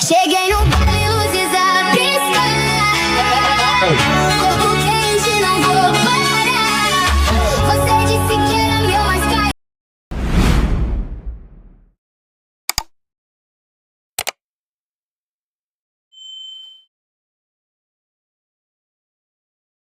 Cheguei no baile, luzes a piscar. Corpo quente, não vou parar. Você disse que era meu, mas caiu.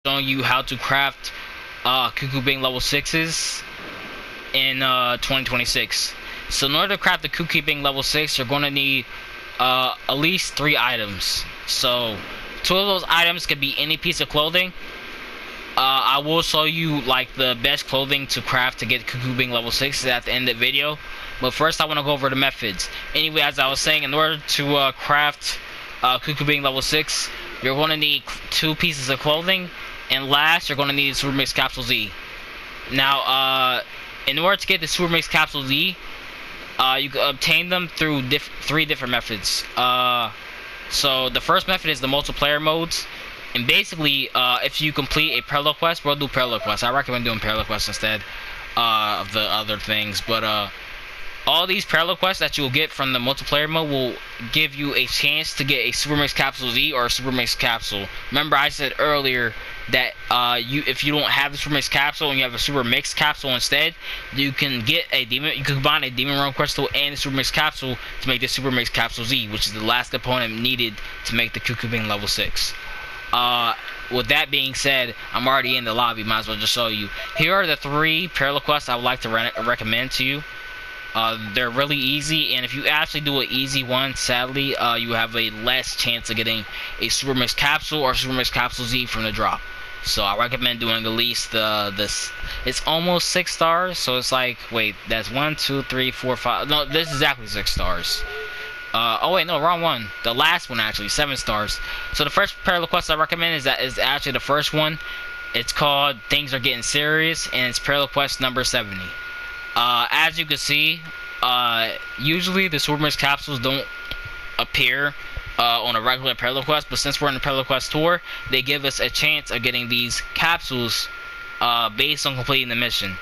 Showing you how to craft Cuckoo Bing level 6s in 2026. So in order to craft the Cuckoo Bing level 6, you're going to need at least 3 items. So 2 of those items could be any piece of clothing. I will show you like the best clothing to craft to get Cuckoo Bing level 6 at the end of the video. But first I want to go over the methods. Anyway, as I was saying, in order to craft Cuckoo Bing level 6, you're going to need 2 pieces of clothing. And last, you're going to need Super Mix Capsule Z. Now, in order to get the Super Mix Capsule Z, you can obtain them through 3 different methods. So the first method is the multiplayer modes. And basically, if you complete a parallel quest, we'll do parallel quests. I recommend doing parallel quests instead of the other things. But all these parallel quests that you'll get from the multiplayer mode will give you a chance to get a Super Mix Capsule Z or a Super Mix Capsule. Remember, I said earlier that if you don't have the Super Mix Capsule and you have a Super Mix Capsule instead, you can get a demon. You can combine a Demon Realm Crystal and a Super Mix Capsule to make the Super Mix Capsule Z, which is the last component needed to make the Cuckoo Bing level 6. With that being said, I'm already in the lobby. Might as well just show you. Here are the 3 parallel quests I would like to recommend to you. They're really easy, and if you actually do an easy one, sadly, you have a less chance of getting a Super Mix Capsule or Super Mix Capsule Z from the drop. So I recommend doing at least this. It's almost 6 stars, so it's like, wait, that's 1, 2, 3, 4, 5. No, this is exactly 6 stars. Oh wait, no, wrong one. The last one actually, 7 stars. So the first parallel quest I recommend is actually the first one. It's called Things Are Getting Serious, and it's parallel quest number 70. As you can see, usually the Super Mix Capsules don't appear on a regular parallel quest, but since we're in the parallel quest tour, they give us a chance of getting these capsules based on completing the mission.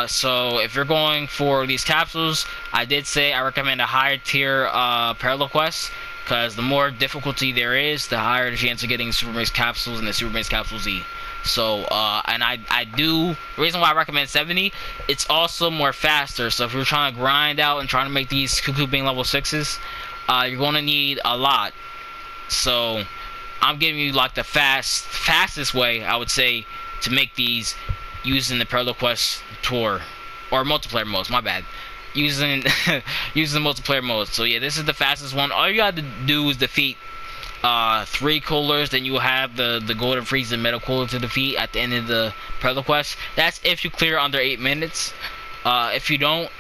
So if you're going for these capsules, I did say I recommend a higher tier parallel quest, because the more difficulty there is, the higher the chance of getting Super Mix Capsules and the Super Mix Capsule Z. So, and I do, the reason why I recommend 70, it's also more faster. So if you're trying to grind out and trying to make these Cuckoo Bing level 6s, you're going to need a lot. So I'm giving you like the fastest way, I would say, to make these using the parallel quest tour, or multiplayer modes, my bad. Using using the multiplayer mode. So yeah, this is the fastest one. All you got to do is defeat 3 coolers, then you will have the golden freeze and metal cooler to defeat at the end of the parallel quest. That's if you clear under 8 minutes. If you don't,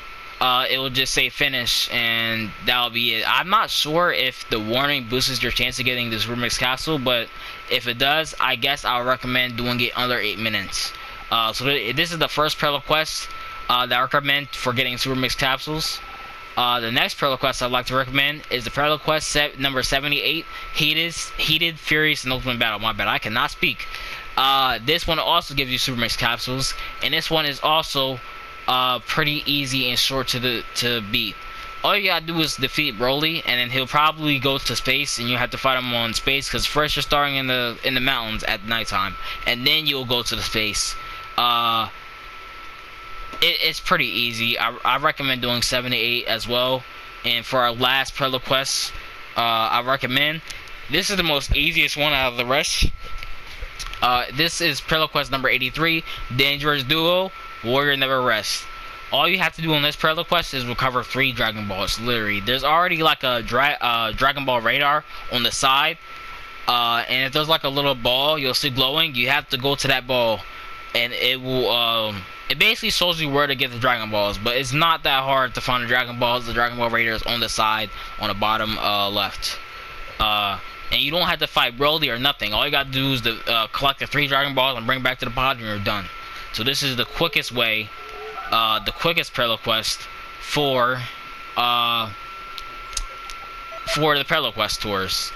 it will just say finish, and that'll be it. I'm not sure if the warning boosts your chance of getting this Super Mix Capsule, but if it does, I guess I'll recommend doing it under 8 minutes. So this is the first parallel quest that I recommend for getting Super Mix Capsules. The next parallel quest I'd like to recommend is the parallel quest number 78, Heated, Furious, and Ultimate Battle. My bad, I cannot speak. This one also gives you Super Mix Capsules, and this one is also pretty easy and short to beat. All you gotta do is defeat Broly, and then he'll probably go to space, and you have to fight him on space, because first you're starting in the mountains at nighttime, and then you'll go to the space. It's pretty easy. I recommend doing 78 as well. And for our last parallel quest, I recommend, this is the most easiest one out of the rest. This is parallel quest number 83, Dangerous Duo, Warrior Never Rests. All you have to do on this parallel quest is recover 3 Dragon Balls. Literally, there's already like a Dragon Ball radar on the side, and if there's like a little ball you'll see glowing, you have to go to that ball, and it will it basically shows you where to get the Dragon Balls. But it's not that hard to find the Dragon Balls. The Dragon Ball radar is on the side, on the bottom left. And you don't have to fight Broly or nothing. All you gotta do is collect the 3 Dragon Balls and bring back to the pod, and you're done. So this is the quickest way, the quickest parallel quest for the parallel quest tours.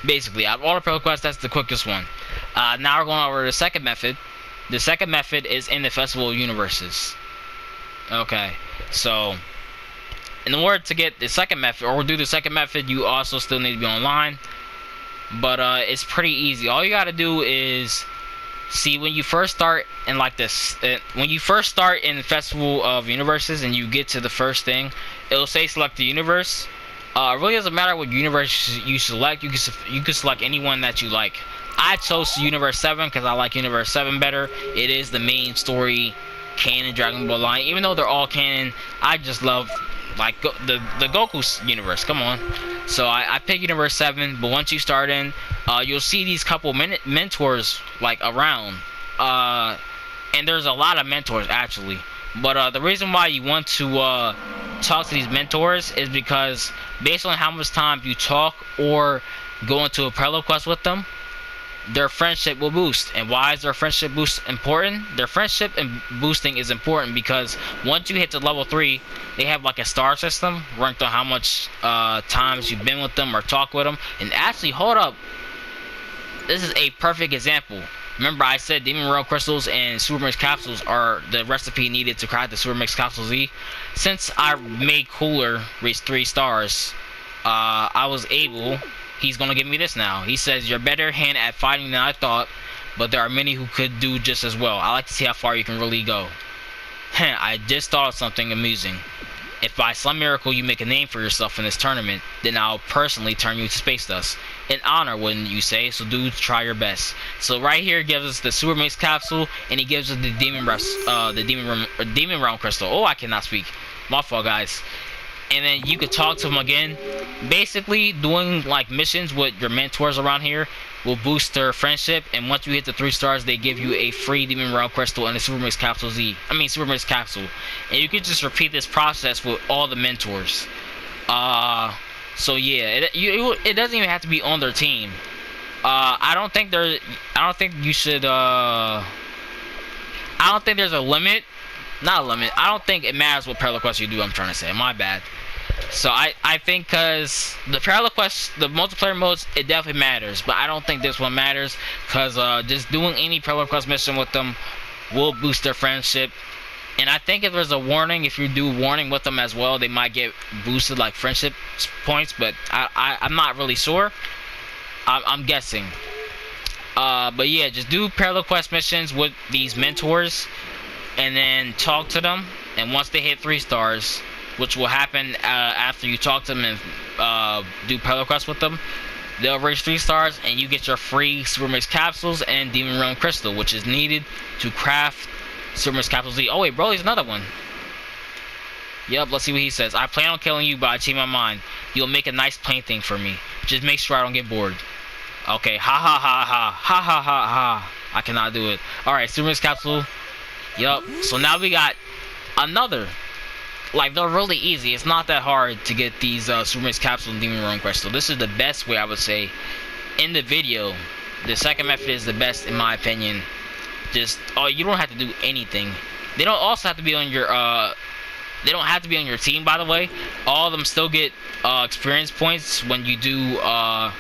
Basically, out of all the parallel quests, that's the quickest one. Now we're going over to the second method. The second method is in the Festival of Universes. Okay, so in order to get the second method or do the second method, you also still need to be online. But it's pretty easy. All you gotta do is see when you first start in like this. When you first start in the Festival of Universes and you get to the first thing, it'll say select the universe. It really doesn't matter what universe you select. You can select anyone that you like. I chose Universe 7 because I like Universe 7 better. It is the main story canon Dragon Ball line. Even though they're all canon, I just love like the Goku's universe. Come on. So I pick Universe 7, but once you start in, you'll see these couple mentors like around. And there's a lot of mentors actually. But the reason why you want to talk to these mentors is because based on how much time you talk or go into a parallel quest with them, their friendship will boost. And why is their friendship boost important? Their friendship and boosting is important because once you hit to level 3, they have like a star system ranked on how much times you've been with them or talked with them. And actually, hold up, this is a perfect example. Remember I said Demon Realm Crystals and Super Mix Capsules are the recipe needed to craft the Super Mix Capsule Z. Since I made Cooler reach 3 stars, I was able... He's gonna give me this now. He says, you're better hand at fighting than I thought, but there are many who could do just as well. I like to see how far you can really go. I just thought of something amusing. If by some miracle you make a name for yourself in this tournament, then I'll personally turn you to Space Dust. An honor, wouldn't you say? So dude, try your best. So right here it gives us the Super Mix Capsule, and he gives us the Demon Realm Crystal. Oh, I cannot speak. My fault, guys. And then you could talk to them again. Basically, doing like missions with your mentors around here will boost their friendship. And once you hit the 3 stars, they give you a free Demon Realm Crystal and a Super Mix Capsule Z. Super Mix Capsule. And you can just repeat this process with all the mentors. So yeah, it doesn't even have to be on their team. I don't think you should. I don't think there's a limit. Not a limit. I don't think it matters what parallel quest you do. I'm trying to say. My bad. So I think because the parallel quest, the multiplayer modes, it definitely matters. But I don't think this one matters because just doing any parallel quest mission with them will boost their friendship. And I think if there's a warning, if you do warning with them as well, they might get boosted like friendship points. But I'm not really sure. I'm guessing. But yeah, just do parallel quest missions with these mentors. And then talk to them, and once they hit 3 stars, which will happen after you talk to them and do parallel quests with them, they'll reach 3 stars, and you get your free Super Mix Capsules and Demon Realm Crystal, which is needed to craft Super Mix Capsule Z. Oh wait, bro, there's another one. Yep, let's see what he says. I plan on killing you, but I change my mind. You'll make a nice plaything for me. Just make sure I don't get bored. Okay, ha ha ha ha ha ha ha ha. I cannot do it. Alright, Super Mix Capsule. Yup, so now we got another. Like, they're really easy. It's not that hard to get these Super Mix Capsule and Demon Realm Crystal. This is the best way, I would say, in the video. The second method is the best, in my opinion. Just, you don't have to do anything. They don't also have to be on your, they don't have to be on your team, by the way. All of them still get experience points when you do a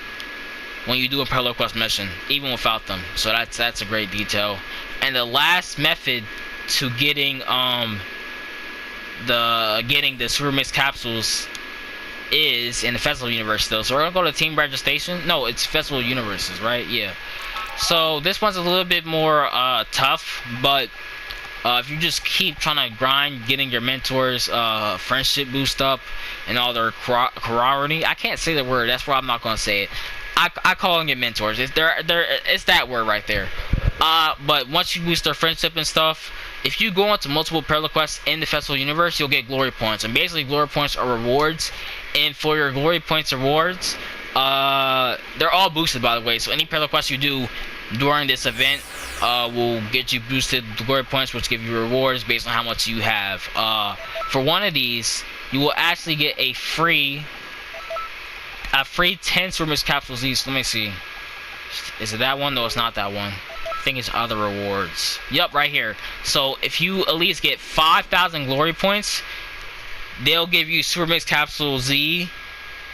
parallel quest mission, even without them. So that's a great detail. And the last method to getting the Super Mix Capsules is in the Festival Universe still. So we're gonna go to team registration. No, it's Festival Universes, right? Yeah. So this one's a little bit more tough, but if you just keep trying to grind, getting your mentors friendship boost up and all their camaraderie. I can't say the word. That's why I'm not gonna say it. I call them your mentors. It's that word right there. But once you boost their friendship and stuff, if you go into multiple parallel quests in the Festival Universe, you'll get glory points. And basically, glory points are rewards. And for your glory points rewards, they're all boosted, by the way. So any parallel quest you do during this event will get you boosted glory points, which give you rewards based on how much you have. For one of these, you will actually get a free 10 Super Mix Capsule Z's. Let me see. Is it that one? No, it's not that one. I think it's other rewards. Yup, right here. So if you at least get 5,000 glory points, they'll give you Super Mix Capsule Z,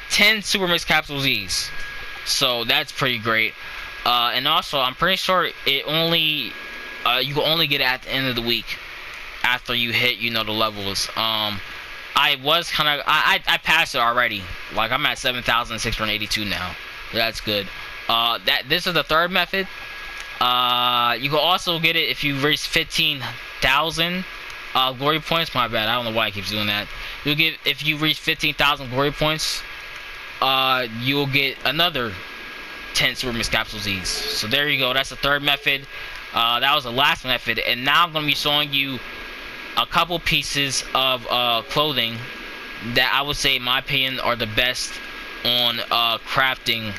10 Super Mix Capsule Z's. So that's pretty great. And also, I'm pretty sure it only you can only get it at the end of the week after you hit, the levels. I I was kind of I passed it already. Like I'm at 7,682 now. That's good. This is the third method. You can also get it if you reach 15,000 glory points. My bad. I don't know why I keep doing that. You'll get if you reach 15,000 glory points. You'll get another 10 Super Mix Capsule Z's. So there you go. That's the third method. That was the last method, and now I'm gonna be showing you a couple pieces of clothing that I would say, in my opinion, are the best on crafting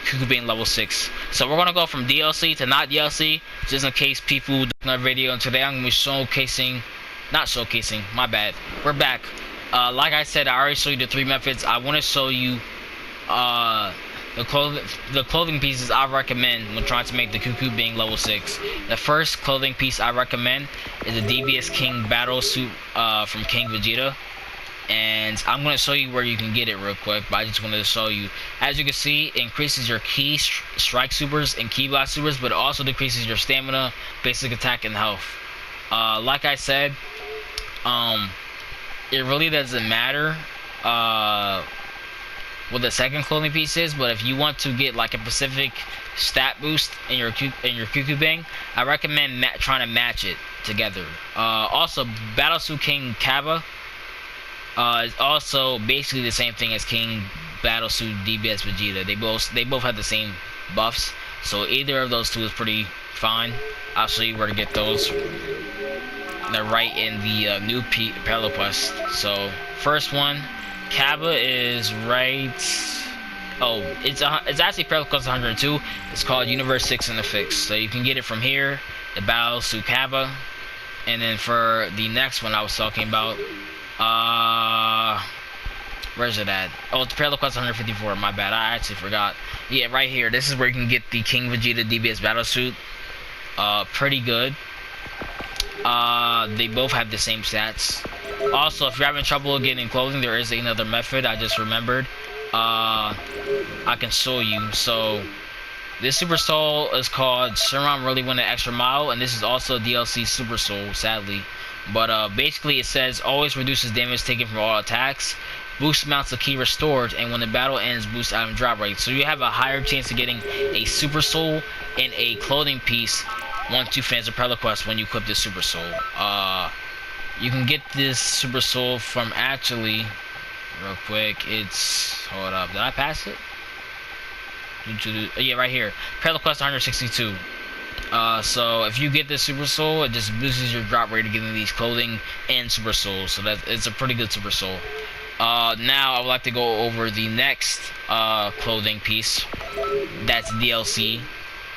Cuckoo Bang level 6. So we're gonna go from DLC to not DLC, just in case people do another video. And today I'm gonna be my bad. We're back. Like I said, I already showed you the 3 methods. I want to show you the clothing pieces I recommend when trying to make the Cuckoo Bang level 6. The first clothing piece I recommend is the DBS King battle suit from King Vegeta. And I'm going to show you where you can get it real quick, but I just wanted to show you. As you can see, it increases your key strike supers and key blast supers, but it also decreases your stamina, basic attack, and health. Like I said, it really doesn't matter what the second clothing piece is, but if you want to get like a specific stat boost in your Cuckoo Bang, I recommend trying to match it together. Also, Battle Suit King Kaba is also basically the same thing as King Battle Suit DBS Vegeta. They both have the same buffs, so either of those two is pretty fine. I'll show you where to get those. They're right in the new parallel quest. So first one, Kaba is right. Oh, it's actually parallel quest 102. It's called Universe 6 in the Fix. So you can get it from here, the Battle Suit Kaba, and then for the next one I was talking about, where's it at? Oh, it's parallel quest 154. My bad, I actually forgot. Yeah, right here. This is where you can get the King Vegeta DBS battle suit. Pretty good. They both have the same stats. Also, if you're having trouble getting clothing, there is another method I just remembered. I can show you. So this Super Soul is called Shenron Really Went an Extra Mile, and this is also DLC Super Soul, sadly. But basically it says always reduces damage taken from all attacks, boosts amounts of key restored, and when the battle ends, boosts item drop rate. So you have a higher chance of getting a Super Soul and a clothing piece once you finish the parallel quest when you equip this Super Soul. You can get this Super Soul from actually, real quick, hold up, did I pass it? Yeah, right here, parallel quest 162. So if you get this Super Soul, it just boosts your drop rate of getting these clothing and Super Souls. So it's a pretty good Super Soul. Now I would like to go over the next clothing piece. That's DLC.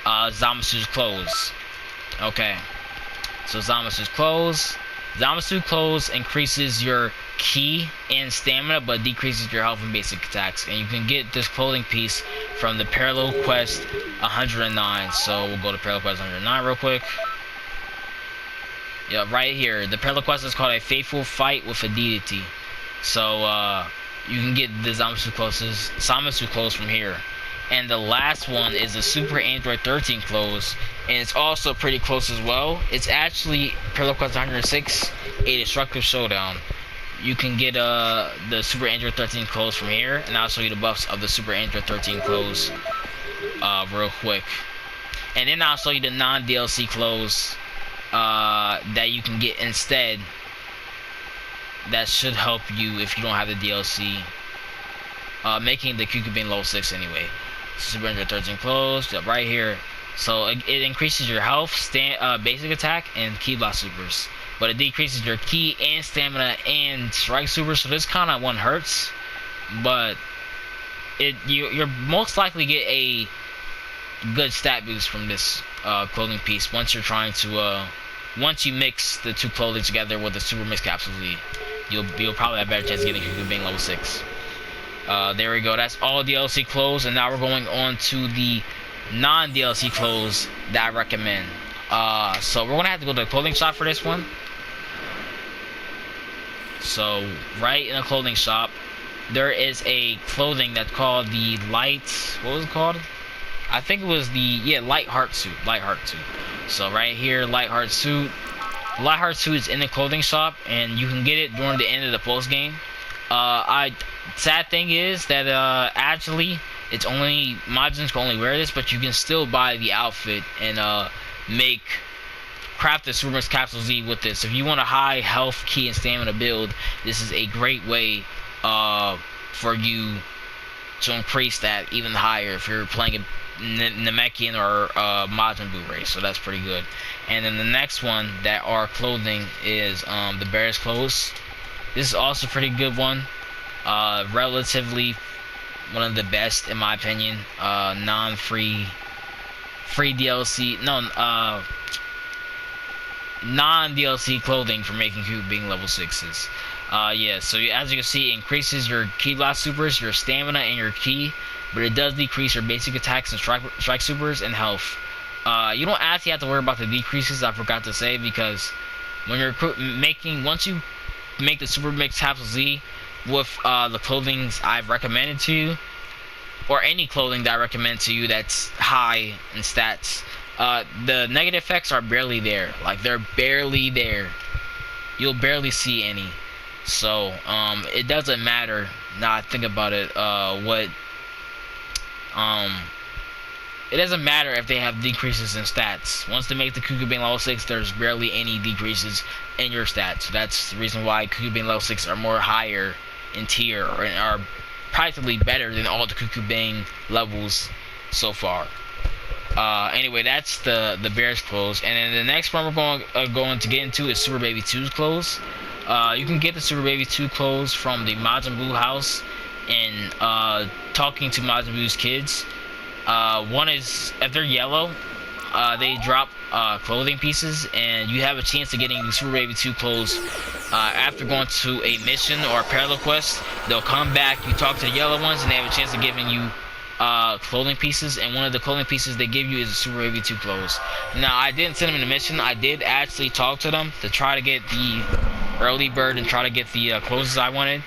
Zamasu's clothes. Okay. So Zamasu's clothes. Zamasu clothes increases your ki and stamina, but decreases your health and basic attacks. And you can get this clothing piece from the Parallel Quest 109. So we'll go to Parallel Quest 109 real quick. Yeah, right here. The Parallel Quest is called A Faithful Fight with a Deity. So you can get the Zamasu clothes from here. And the last one is the Super Android 13 clothes, and it's also pretty close as well. It's actually Parallel Quest 106, A Destructive Showdown. You can get the Super Android 13 clothes from here, and I'll show you the buffs of the Super Android 13 clothes real quick. And then I'll show you the non-DLC clothes that you can get instead. That should help you if you don't have the DLC. Making the Cuckoo Bang level 6 anyway. Super Android 13 clothes, right here. So it increases your health, basic attack, and ki blast supers. But it decreases your ki and stamina and strike supers. So this kind of one hurts. But you're most likely get a good stat boost from this clothing piece once you're trying to once you mix the two clothing together with the Super Mix Capsule Z. You'll probably have a better chance of getting Cuckoo Bang level 6. There we go. That's all DLC clothes, and now we're going on to the non-DLC clothes that I recommend. So we're gonna have to go to the clothing shop for this one. So right in the clothing shop, there is a clothing that's called the Light. What was it called? I think it was the Light Heart Suit. Light Heart Suit. So right here, Light Heart Suit. Lightheart 2 is in the clothing shop, and you can get it during the end of the post game. Sad thing is that actually it's only Majins can only wear this, but you can still buy the outfit and craft the Super Mix Capsule Z with this. If you want a high health, key, and stamina build, this is a great way for you to increase that even higher if you're playing a Namekian or Majin Buu race. So that's pretty good. And then the next one that are clothing is the Bear's Clothes. This is also a pretty good one. Relatively one of the best in my opinion. Non-free DLC. No, non-DLC clothing for making Cube being level 6s. Yeah, so as you can see, it increases your Ki Blast supers, your stamina, and your Ki, but it does decrease your basic attacks and strike supers and health. You don't actually have to worry about the decreases, I forgot to say, because when you're once you make the Super Mix Capsule Z with the clothings I've recommended to you, or any clothing that I recommend to you that's high in stats, the negative effects are barely there. Like, they're barely there. You'll barely see any. So, it doesn't matter. Now I think about it, it doesn't matter if they have decreases in stats. Once they make the Kukubane level 6, there's barely any decreases in your stats. So that's the reason why Kukubane level 6 are more higher in tier, or are practically better than all the Kukubane levels so far. Anyway, that's the Bear's Clothes. And then the next one we're going to get into is Super Baby 2's clothes. You can get the Super Baby 2 clothes from the Majin Buu house and talking to Majin Buu's kids. One is, if they're yellow, they drop clothing pieces, and you have a chance of getting the Super Baby 2 clothes after going to a mission or a parallel quest. They'll come back, you talk to the yellow ones, and they have a chance of giving you clothing pieces, and one of the clothing pieces they give you is the Super Baby 2 clothes. Now, I didn't send them in a mission. I did actually talk to them to try to get the early bird and try to get the clothes I wanted.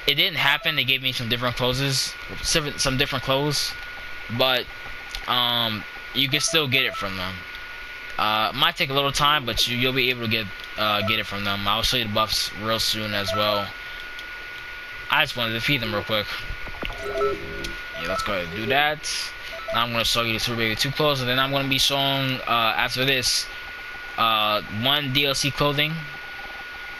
It didn't happen. They gave me some different clothes, but you can still get it from them. It might take a little time, but you'll be able to get it from them. I'll show you the buffs real soon as well. I just wanted to defeat them real quick. Yeah, let's go ahead and do that. Now I'm going to show you the Super Baby 2 clothes, and then I'm going to be showing, after this, one DLC clothing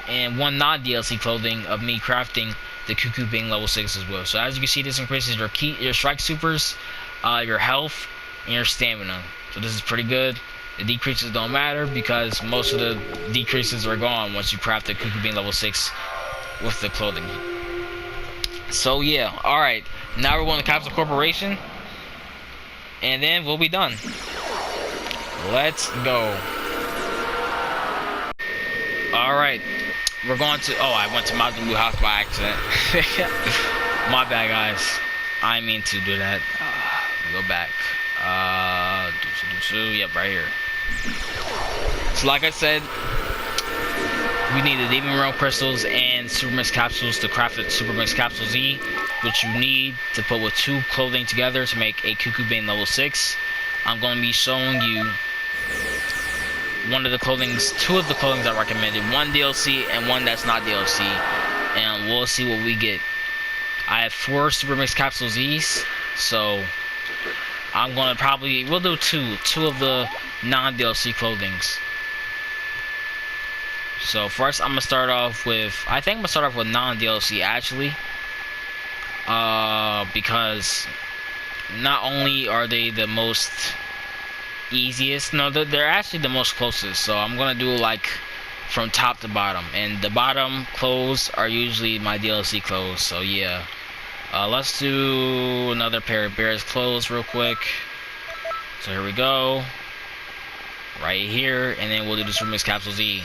and one non-DLC clothing of me crafting the Kukubane level 6 as well. So as you can see, this increases your strike supers, your health, and your stamina. So this is pretty good. The decreases don't matter because most of the decreases are gone once you craft the Kukubane level 6 with the clothing. So yeah, alright. Now we're going to Capsule Corporation, and then we'll be done. Let's go. Alright. We're going to... Oh, I went to Majin Buu house by accident. My bad, guys. I didn't mean to do that. Go back. Yep, right here. So like I said, we need the Demon Realm crystals and Super Mix capsules to craft the Super Mix Capsule Z, which you need to put with 2 clothing together to make a Kukubane level 6. I'm going to be showing you two of the clothings I recommended, one DLC and one that's not DLC, and we'll see what we get. I have 4 Super Mix Capsule Z's, so I'm gonna we'll do two of the non-DLC clothings. So first I'm gonna start off with, I think I'm gonna start off with non-DLC actually, because not only are they the most easiest, no, they're actually the most closest. So I'm gonna do like from top to bottom, and the bottom clothes are usually my DLC clothes. So yeah, let's do another pair of Bear's clothes real quick. So here we go, right here, and then we'll do the Super Mix Capsule Z.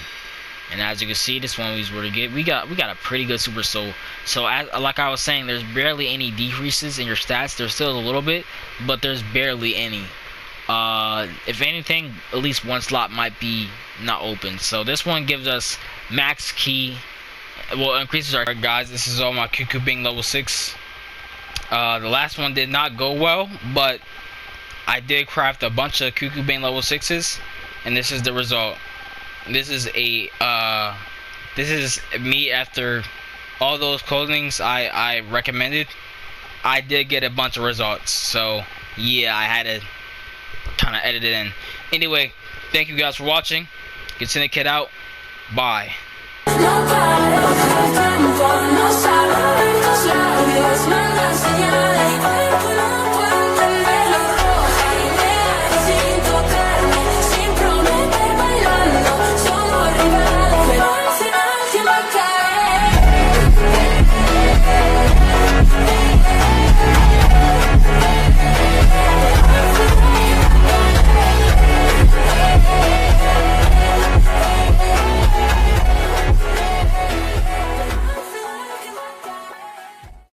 And as you can see, this one was really good. We got a pretty good super. So like I was saying, there's barely any decreases in your stats. There's still a little bit, but there's barely any. If anything, at least one slot might be not open. So this one gives us max key. Well, increases our guys. This is all my Kukubane level 6. The last one did not go well, but I did craft a bunch of Kukubane level 6s, and this is the result. this is this is me after all those closings I recommended. I did get a bunch of results, so yeah, I had to kind of edit it in. Anyway, thank you guys for watching. Get Syndicate out. Bye. Nobody